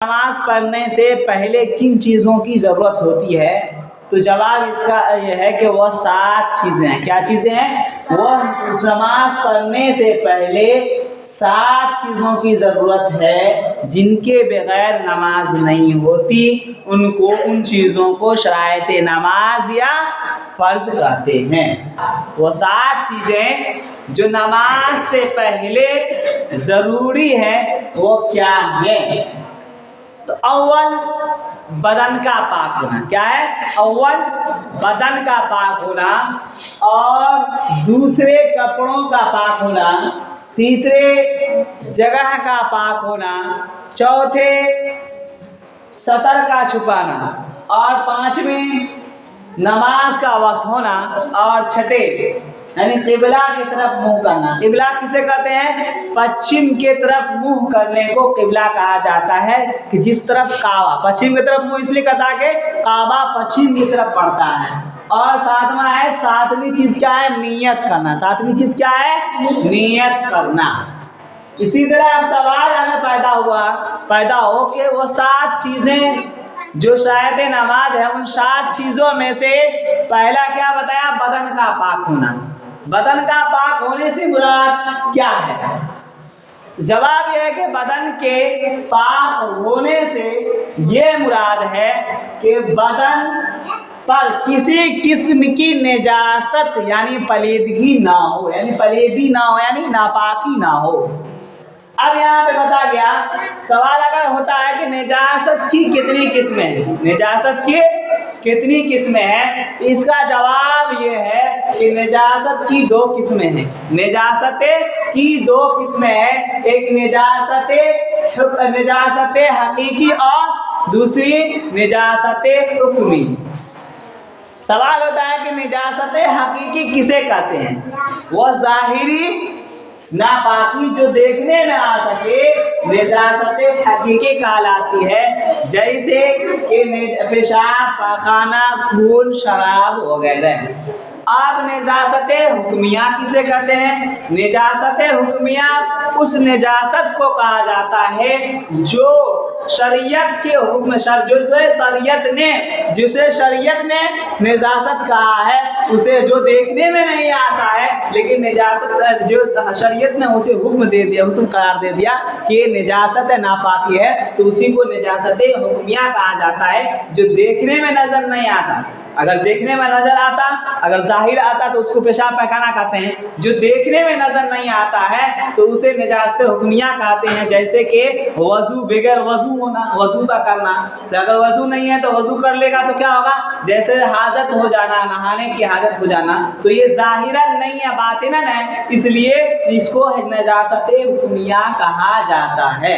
नमाज पढ़ने से पहले किन चीज़ों की ज़रूरत होती है? तो जवाब इसका यह है कि वह 7 चीज़ें हैं। क्या चीज़ें हैं? वह नमाज पढ़ने से पहले 7 चीज़ों की ज़रूरत है जिनके बगैर नमाज नहीं होती। उन चीज़ों को शरायत नमाज या फ़र्ज कहते हैं। वो 7 चीज़ें जो नमाज से पहले ज़रूरी है वो क्या है? तो अव्वल बदन का पाक होना। क्या है? अव्वल बदन का पाक होना, और दूसरे कपड़ों का पाक होना, तीसरे जगह का पाक होना, चौथे सतर का छुपाना, और पांचवें नमाज का वक्त होना, और छठे यानी किबला की तरफ मुंह करना। किबला किसे कहते हैं? पश्चिम के तरफ मुंह करने को किबला कहा जाता है। कि जिस तरफ काबा, पश्चिम की तरफ मुंह इसलिए कहता है कि काबा पश्चिम की तरफ पड़ता है। और सातवीं चीज क्या है? नियत करना। सातवीं चीज क्या है? नियत करना। इसी तरह अब सवाल हमें पैदा हो कि वो 7 चीजें जो शायद नमाज है, उन 7 चीजों में से पहला क्या बताया? बदन का पाक होना। बदन का पाक होने से मुराद क्या है? जवाब यह है कि बदन के पाक होने से ये मुराद है कि बदन पर किसी किस्म की निजासत यानी पलीदगी ना हो, यानी नापाकी ना हो। अब यहाँ पे बता गया, सवाल अगर होता है कि निजासत की कितनी किस्में हैं, निजासत की कितनी किस्में हैं, इसका जवाब ये है कि निजासत की 2 किस्में हैं। निजासत की 2 किस्में हैं। एक निजासत हकीकी और दूसरी निजासत हुक्मी। सवाल होता है कि निजासत हकीकी किसे कहते हैं? वह जाहिरी नापाकी जो देखने में आ सके निजासत हकीकी कहलाती है, जैसे कि पेशाब, पाखाना, खून, शराब वगैरह। अब निजासत हुक्मिया किसे कहते हैं? निजासत हुक्मिया उस निजासत को कहा जाता है जो शरीयत के हुक्म जिसे शरीयत ने निजासत कहा है, उसे जो देखने में नहीं आता है, लेकिन निजासत जो शरीयत ने उसे हुक्म दे दिया, उसको करार दे दिया कि ये निजासत है, नापाकी है, तो उसी को निजासत हुक्मिया कहा जाता है। जो देखने में नजर नहीं आता, अगर देखने में नजर आता, अगर जाहिर आता तो उसको पेशाब पैखाना कहते हैं। जो देखने में नजर नहीं आता है तो उसे निजासत हुक्मिया कहते हैं। जैसे कि वजू, बगैर वजू होना, वजू का करना। तो अगर वजू नहीं है तो वजू कर लेगा तो क्या होगा? जैसे हाजत हो जाना, नहाने की हाजत हो जाना, तो ये जाहिरन नहीं है, बातिनन है, इसलिए इसको निजासत हुक्मिया कहा जाता है।